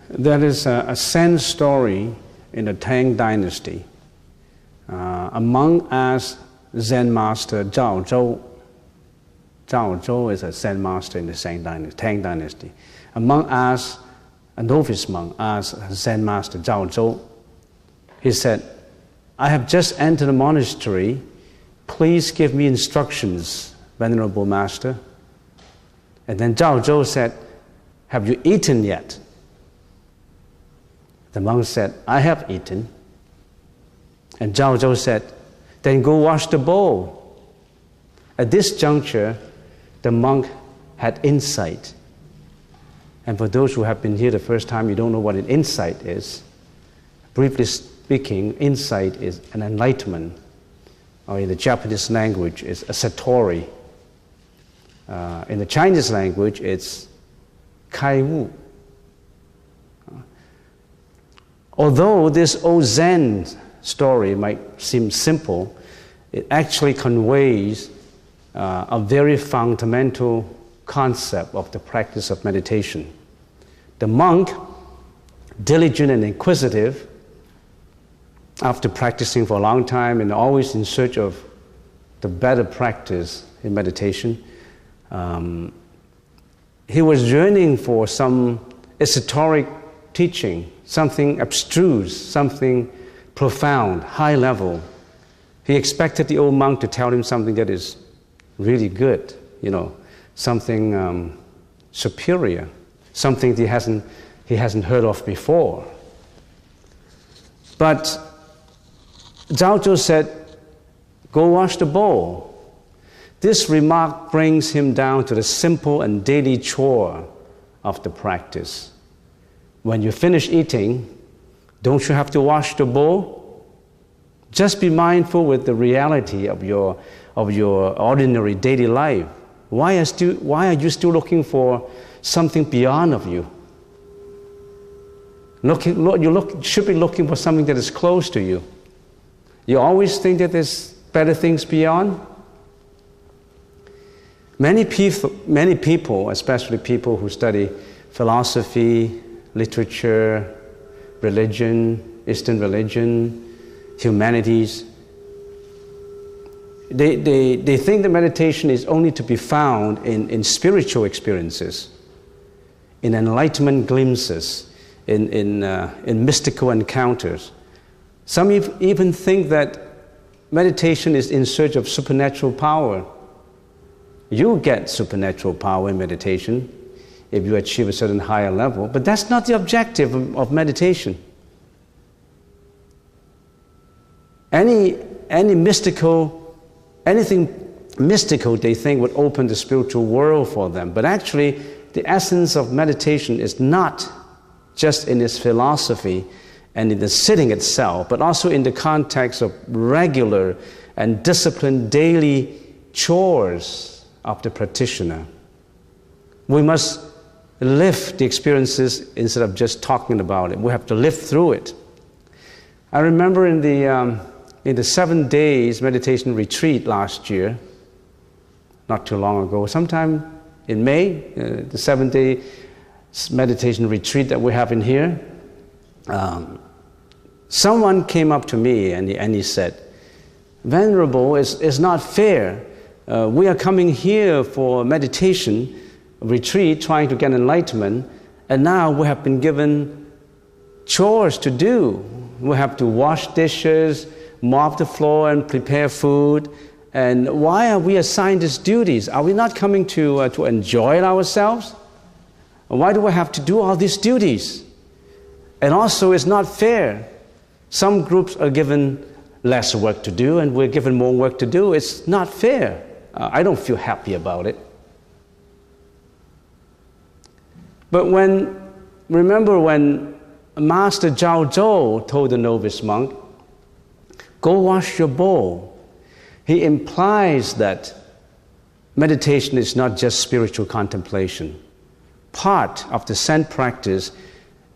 There is a Zen story in the Tang dynasty. Among us, Zen master Zhao Zhou. Zhao Zhou is a Zen master in the Tang dynasty. Among us, a novice monk asked Zen master Zhao Zhou. He said, "I have just entered the monastery. Please give me instructions, Venerable Master." And then Zhao Zhou said, "Have you eaten yet?" The monk said, "I have eaten." And Zhao Zhou said, "Then go wash the bowl." At this juncture, the monk had insight. And for those who have been here the first time, you don't know what an insight is. Briefly speaking, insight is an enlightenment, or in the Japanese language, it's a satori. In the Chinese language, it's kai wu. Although this old Zen story might seem simple, it actually conveys a very fundamental concept of the practice of meditation. The monk, diligent and inquisitive, after practicing for a long time and always in search of the better practice in meditation, he was yearning for some esoteric teaching, something abstruse, something profound, high level. He expected the old monk to tell him something that is really good, something superior, something he hasn't heard of before. But Zhao Zhou said, "Go wash the bowl." This remark brings him down to the simple and daily chore of the practice. When you finish eating, don't you have to wash the bowl? Just be mindful with the reality of your ordinary daily life. Why are you still looking for something beyond of you? You should be looking for something that is close to you. You always think that there's better things beyond. Many people, especially people who study philosophy, literature, religion, Eastern religion, humanities, they think that meditation is only to be found in spiritual experiences, in enlightenment glimpses, in mystical encounters. Some even think that meditation is in search of supernatural power. You get supernatural power in meditation if you achieve a certain higher level, but that's not the objective of meditation. Anything mystical they think would open the spiritual world for them, but actually the essence of meditation is not just in its philosophy and in the sitting itself, but also in the context of regular and disciplined daily chores of the practitioner. We must live the experiences instead of just talking about it. We have to live through it. I remember in the 7 days meditation retreat last year, not too long ago, sometime in May, the 7-day meditation retreat that we have in here, someone came up to me and he said, "Venerable, it's not fair. We are coming here for meditation retreat, trying to get enlightenment, and now we have been given chores to do. We have to wash dishes, mop the floor, and prepare food. And why are we assigned these duties? Are we not coming to enjoy it ourselves? Why do we have to do all these duties? And also, it's not fair. Some groups are given less work to do, and we're given more work to do. It's not fair. I don't feel happy about it." But remember when Master Zhao Zhou told the novice monk, "Go wash your bowl," he implies that meditation is not just spiritual contemplation. Part of the Zen practice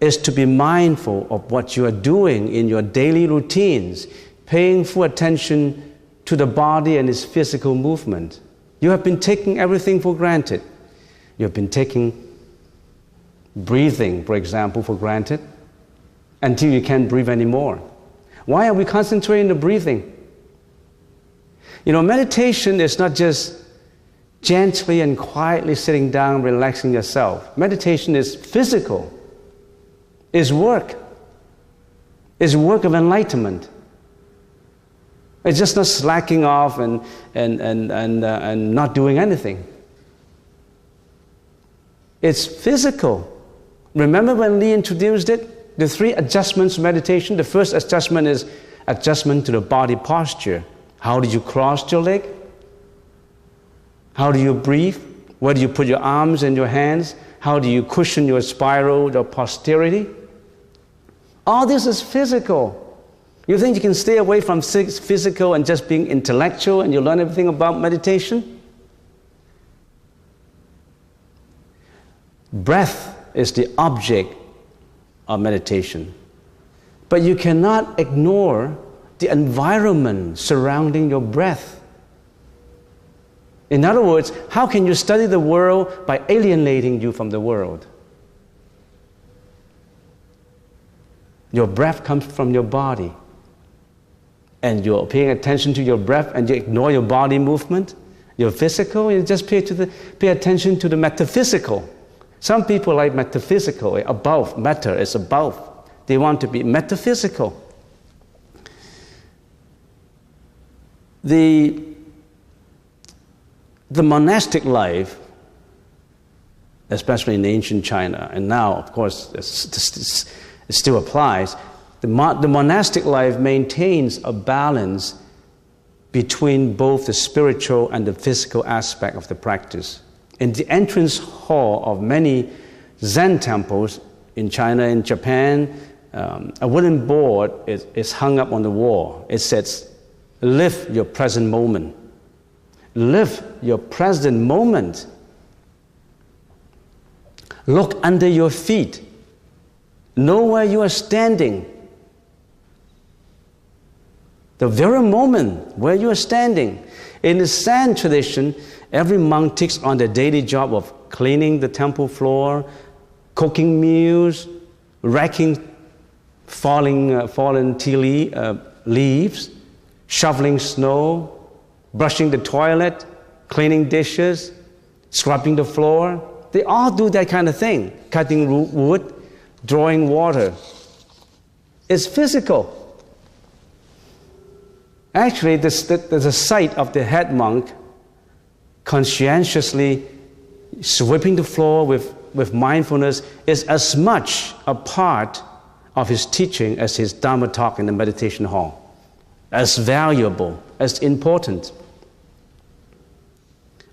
is to be mindful of what you are doing in your daily routines, paying full attention to the body and its physical movement. You have been taking everything for granted. You have been taking breathing, for example, for granted until you can't breathe anymore. Why are we concentrating on the breathing? Meditation is not just gently and quietly sitting down, relaxing yourself. Meditation is physical. It's work. It's work of enlightenment. It's just not slacking off and not doing anything. It's physical. Remember when Lee introduced it? The 3 adjustments of meditation. The first adjustment is adjustment to the body posture. How do you cross your leg? How do you breathe? Where do you put your arms and your hands? How do you cushion your spiral or posterity? All this is physical. You think you can stay away from physical and just being intellectual and you learn everything about meditation? Breath is the object of meditation. But you cannot ignore the environment surrounding your breath. In other words, how can you study the world by alienating you from the world? Your breath comes from your body. And you're paying attention to your breath and you ignore your body movement, your physical, you just pay attention to the metaphysical. Some people like metaphysical, above, matter is above. They want to be metaphysical. The monastic life, especially in ancient China, and now, of course, it still applies, the monastic life maintains a balance between both the spiritual and the physical aspect of the practice. In the entrance hall of many Zen temples in China and Japan, a wooden board is hung up on the wall. It says, "Live your present moment." Live your present moment. Look under your feet. Know where you are standing. The very moment where you are standing. In the Zen tradition, every monk takes on the daily job of cleaning the temple floor, cooking meals, racking fallen tea leaves, shoveling snow, brushing the toilet, cleaning dishes, scrubbing the floor. They all do that kind of thing. Cutting wood, drawing water. It's physical. Actually, the sight of the head monk conscientiously sweeping the floor with mindfulness is as much a part of his teaching as his Dharma talk in the meditation hall. As valuable, as important.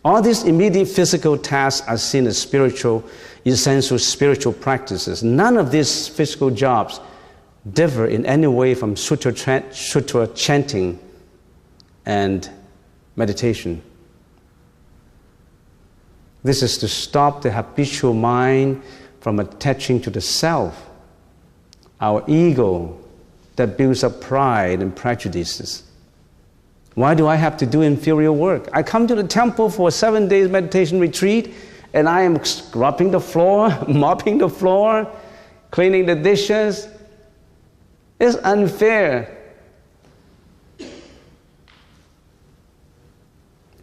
All these immediate physical tasks are seen as essential spiritual practices. None of these physical jobs differ in any way from sutra chanting and meditation. This is to stop the habitual mind from attaching to the self, our ego that builds up pride and prejudices. Why do I have to do inferior work? I come to the temple for a 7-day meditation retreat and I am scrubbing the floor, mopping the floor, cleaning the dishes. It's unfair.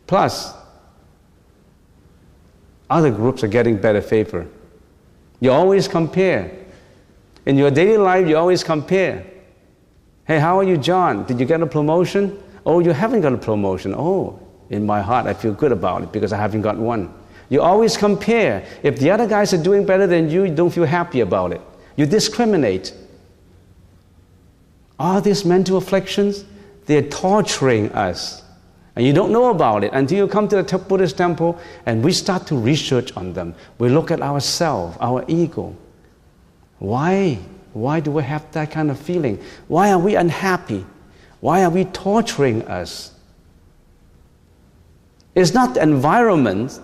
Plus, other groups are getting better favor. You always compare. In your daily life, you always compare. Hey, how are you, John? Did you get a promotion? Oh, you haven't got a promotion. Oh, in my heart, I feel good about it because I haven't got one. You always compare. If the other guys are doing better than you, you don't feel happy about it. You discriminate. All these mental afflictions, they're torturing us. And you don't know about it until you come to the Buddhist temple and we start to research on them. We look at ourselves, our ego. Why? Why do we have that kind of feeling? Why are we unhappy? Why are we torturing us? It's not the environment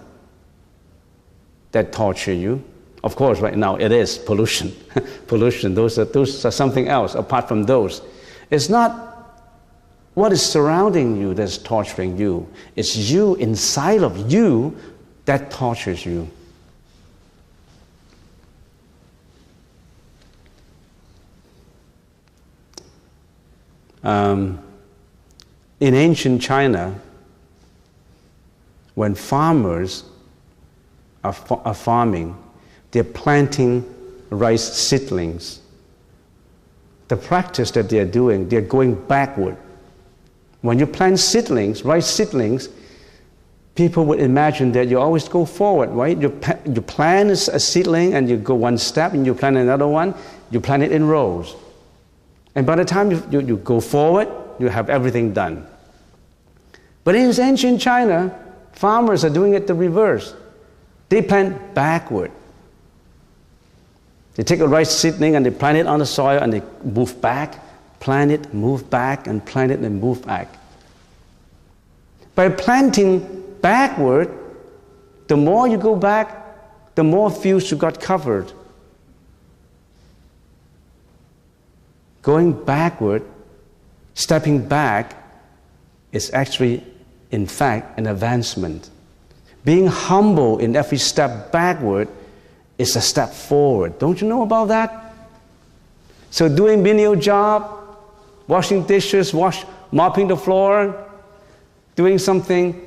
that torture you. Of course, right now it is pollution. Pollution, those are something else apart from those. It's not what is surrounding you that's torturing you. It's you inside of you that tortures you. In ancient China, when farmers are farming, they're planting rice seedlings. The practice that they're doing, they're going backward. When you plant seedlings, rice seedlings, people would imagine that you always go forward, right? You plant a seedling and you go one step and you plant another one, you plant it in rows. And by the time you go forward, you have everything done. But in ancient China, farmers are doing it the reverse. They plant backward. They take a rice seedling and they plant it on the soil and they move back, plant it, move back, and plant it and move back. By planting backward, the more you go back, the more fields you got covered. Going backward, stepping back, is actually, in fact, an advancement. Being humble in every step backward is a step forward. Don't you know about that? So doing menial job, washing dishes, mopping the floor, doing something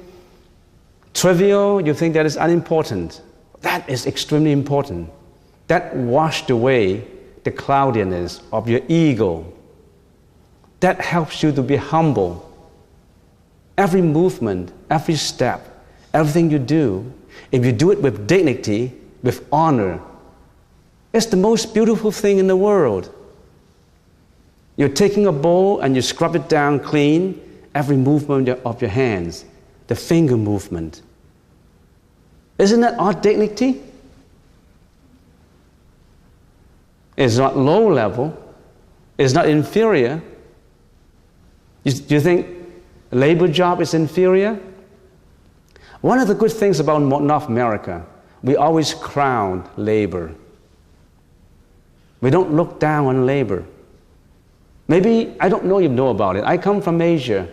trivial, you think that is unimportant. That is extremely important. That washed away the cloudiness of your ego. That helps you to be humble. Every movement, every step, everything you do, if you do it with dignity, with honor, it's the most beautiful thing in the world. You're taking a bowl and you scrub it down clean, every movement of your hands, the finger movement. Isn't that our dignity? It's not low level. It's not inferior. Do you think a labor job is inferior? One of the good things about North America, we always crown labor. We don't look down on labor. Maybe, I don't know if you know about it. I come from Asia.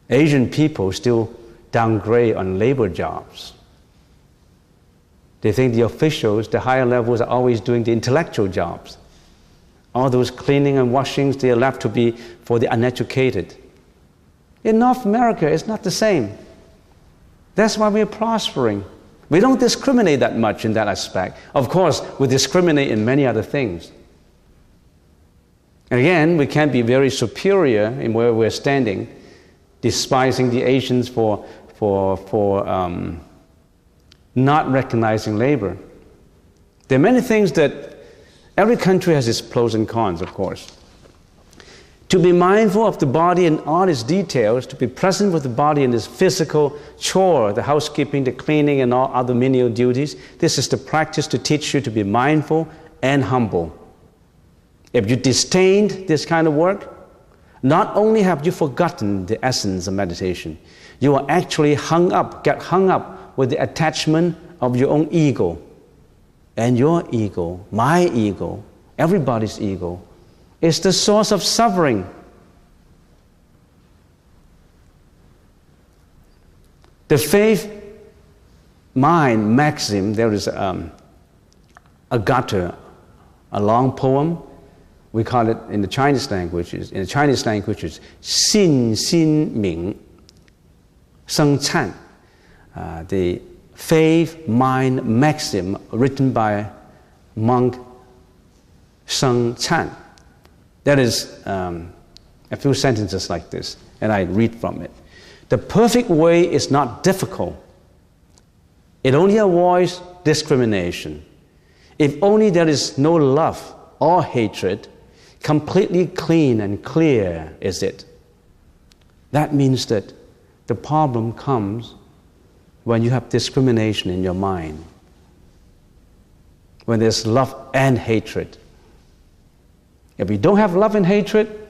Asian people still downgrade on labor jobs. They think the officials, the higher levels, are always doing the intellectual jobs. All those cleaning and washings, they are left to be for the uneducated. In North America, it's not the same. That's why we're prospering. We don't discriminate that much in that aspect. Of course, we discriminate in many other things. And again, we can't be very superior in where we're standing, despising the Asians for not recognizing labor. There are many things that every country has its pros and cons, of course. To be mindful of the body and all its details, to be present with the body in its physical chore, the housekeeping, the cleaning, and all other menial duties, this is the practice to teach you to be mindful and humble. If you disdained this kind of work, not only have you forgotten the essence of meditation, you are actually get hung up with the attachment of your own ego. And your ego, my ego, everybody's ego, is the source of suffering. The faith mind maxim, there is a gutter, a long poem. We call it in the Chinese language, it's 信心明生灿. The faith mind maxim written by monk Sheng Chan. That is a few sentences like this, and I read from it. The perfect way is not difficult. It only avoids discrimination. If only there is no love or hatred, completely clean and clear is it. That means that the problem comes when you have discrimination in your mind, when there's love and hatred. If we don't have love and hatred,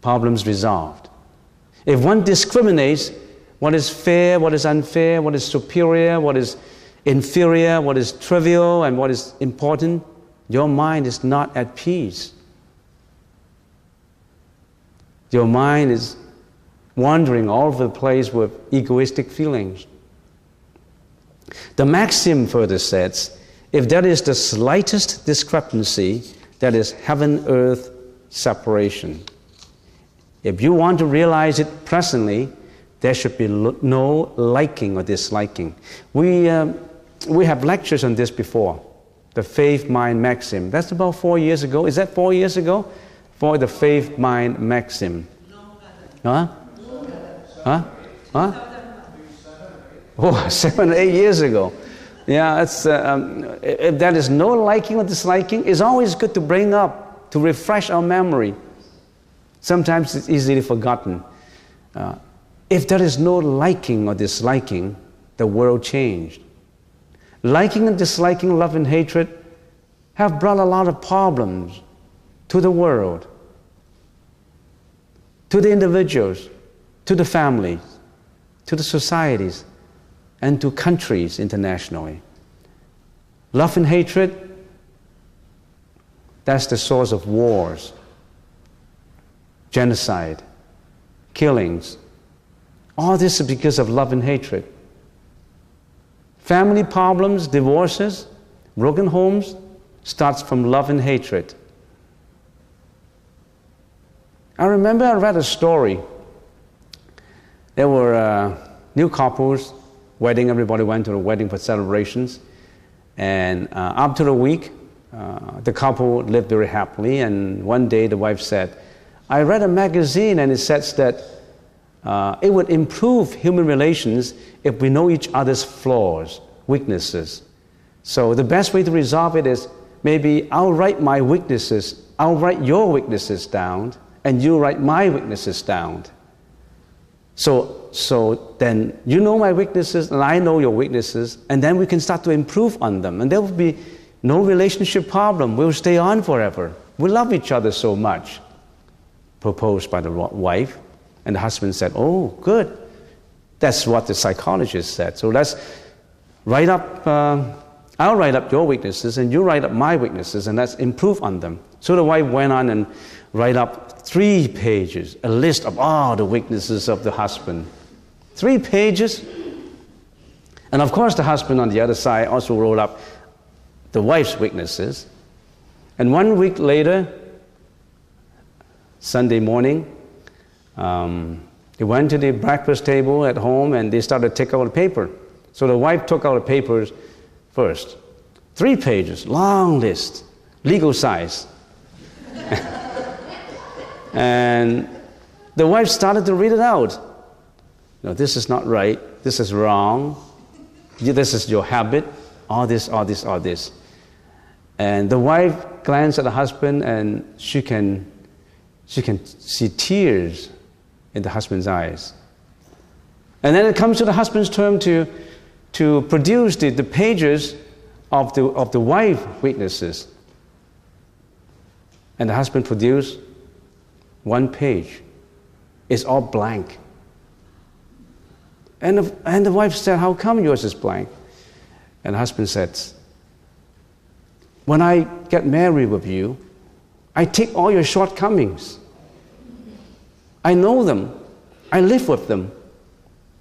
problems resolved. If one discriminates what is fair, what is unfair, what is superior, what is inferior, what is trivial, and what is important, your mind is not at peace. Your mind is wandering all over the place with egoistic feelings. The maxim further says, if there is the slightest discrepancy, That is heaven-earth separation. If you want to realize it presently, there should be no liking or disliking. We have lectures on this before. The faith-mind maxim. That's about 4 years ago. Is that 4 years ago? For the faith-mind maxim. Huh? Huh? Huh? Oh, 7 or 8 years ago. Yeah, it's, if there is no liking or disliking, it's always good to bring up, to refresh our memory. Sometimes it's easily forgotten. If there is no liking or disliking, the world changed. Liking and disliking, love and hatred have brought a lot of problems to the world, to the individuals, to the families, to the societies, and to countries internationally. Love and hatred, that's the source of wars, genocide, killings. All this is because of love and hatred. Family problems, divorces, broken homes starts from love and hatred. I remember I read a story. There were new couples, wedding, everybody went to the wedding for celebrations. And after a week, the couple lived very happily. And one day the wife said, I read a magazine and it says that it would improve human relations if we know each other's flaws, weaknesses. So the best way to resolve it is maybe I'll write my weaknesses, I'll write your weaknesses down, and you write my weaknesses down. So then you know my weaknesses and I know your weaknesses, and then we can start to improve on them. And there will be no relationship problem. We'll stay on forever. We love each other so much. Proposed by the wife. And the husband said, oh, good. That's what the psychologist said. So let's write up, I'll write up your weaknesses and you write up my weaknesses and let's improve on them. So the wife went on and write up 3 pages, a list of all the weaknesses of the husband. 3 pages. And of course the husband on the other side also wrote up the wife's weaknesses. And 1 week later, Sunday morning, he went to the breakfast table at home and they started to take out a paper. So the wife took out the papers first. 3 pages, long list, legal size. And the wife started to read it out. No, this is not right, this is wrong, this is your habit, all this, all this, all this. And the wife glanced at the husband and she can see tears in the husband's eyes. And then it comes to the husband's turn to produce the pages of the wife's weaknesses. And the husband produced 1 page. It's all blank. And the wife said, how come yours is blank? And the husband said, when I get married with you, I take all your shortcomings. I know them. I live with them.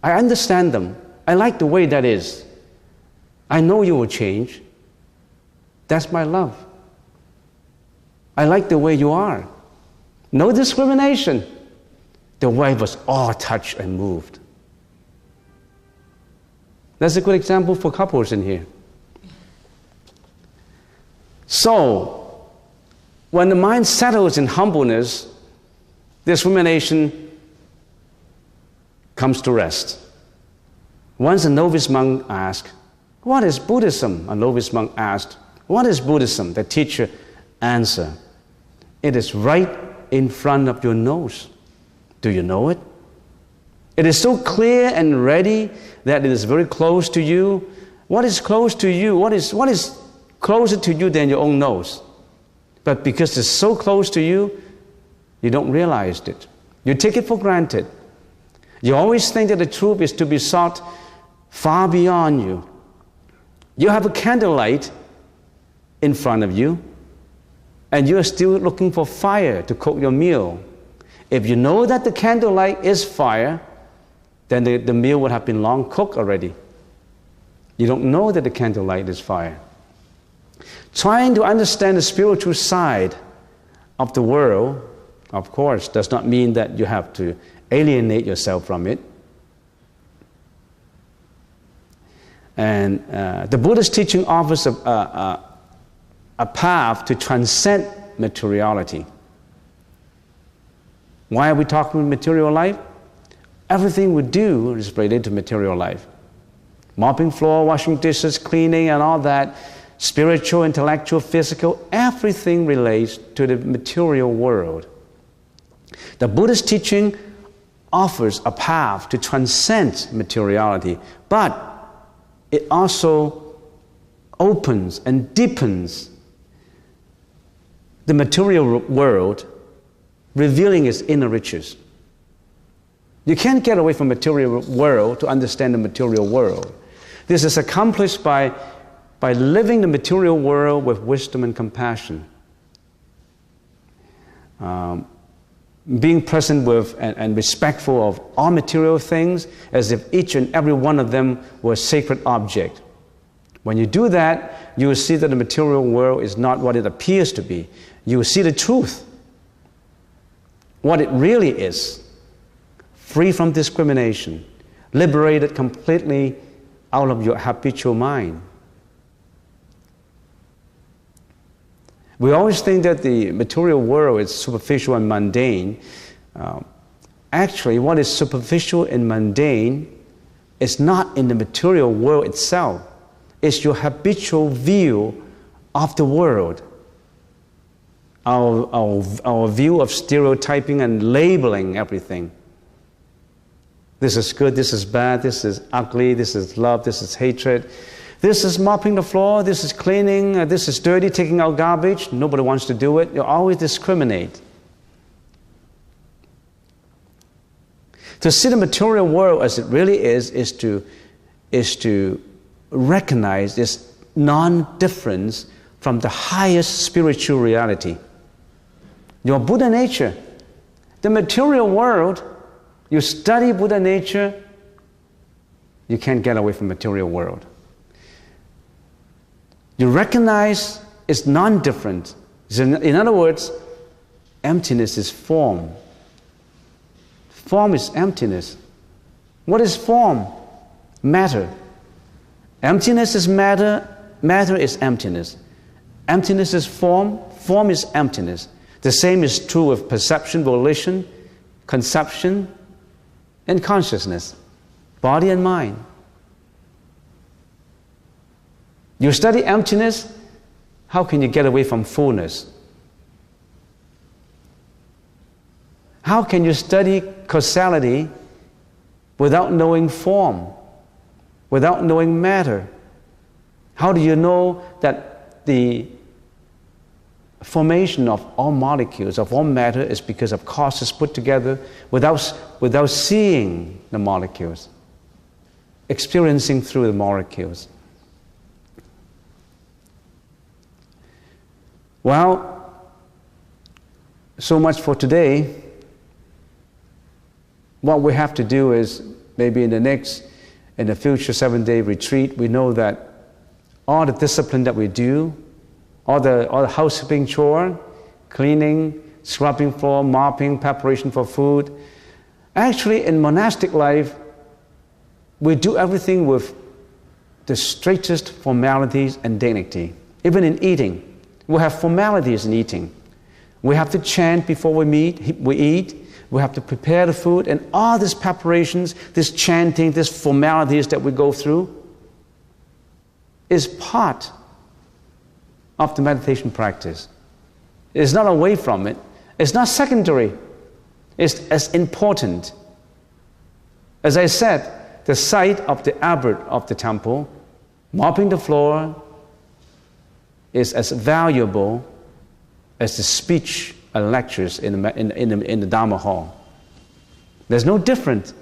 I understand them. I like the way that is. I know you will change. That's my love. I like the way you are. No discrimination. The wife was all touched and moved. That's a good example for couples in here. So, when the mind settles in humbleness, discrimination comes to rest. Once a novice monk asked, what is Buddhism? A novice monk asked, what is Buddhism? The teacher answered, it is right in front of your nose. Do you know it? It is so clear and ready that it is very close to you. What is close to you? What is closer to you than your own nose? But because it's so close to you, you don't realize it. You take it for granted. You always think that the truth is to be sought far beyond you. You have a candlelight in front of you, and you are still looking for fire to cook your meal. If you know that the candlelight is fire, then the meal would have been long cooked already. You don't know that the candlelight is fire. Trying to understand the spiritual side of the world, of course, does not mean that you have to alienate yourself from it. And the Buddha's teaching offers a path to transcend materiality. Why are we talking about material life? Everything we do is related to material life. Mopping floor, washing dishes, cleaning, and all that, spiritual, intellectual, physical, everything relates to the material world. The Buddha's teaching offers a path to transcend materiality, but it also opens and deepens the material world, revealing its inner riches. You can't get away from the material world to understand the material world. This is accomplished by living the material world with wisdom and compassion. Being present with and respectful of all material things as if each and every one of them were a sacred object. When you do that, you will see that the material world is not what it appears to be. You will see the truth, what it really is, free from discrimination, liberated completely out of your habitual mind. We always think that the material world is superficial and mundane. Actually, what is superficial and mundane is not in the material world itself. It's your habitual view of the world. Our view of stereotyping and labeling everything. This is good, this is bad, this is ugly, this is love, this is hatred. This is mopping the floor, this is cleaning, this is dirty, taking out garbage. Nobody wants to do it. You always discriminate. To see the material world as it really is to recognize this non-difference from the highest spiritual reality. Your Buddha nature, the material world, you study Buddha nature, you can't get away from the material world. You recognize it's non-different. In other words, emptiness is form. Form is emptiness. What is form? Matter. Emptiness is matter. Matter is emptiness. Emptiness is form. Form is emptiness. The same is true with perception, volition, conception, and consciousness, body and mind. You study emptiness, how can you get away from fullness? How can you study causality without knowing form, without knowing matter? How do you know that the formation of all molecules, of all matter, is because of causes put together without seeing the molecules, experiencing through the molecules? Well, so much for today. What we have to do is, maybe in the future 7-day retreat, we know that all the discipline that we do, all the housekeeping chore, cleaning, scrubbing floor, mopping, preparation for food, actually in monastic life, we do everything with the strictest formalities and dignity. Even in eating, we have formalities in eating. We have to chant before we eat. We have to prepare the food, and all these preparations, this chanting, these formalities that we go through is part of the meditation practice. It's not away from it. It's not secondary. It's as important. As I said, the sight of the abbot of the temple mopping the floor is as valuable as the speech and lectures in the Dharma hall. There's no difference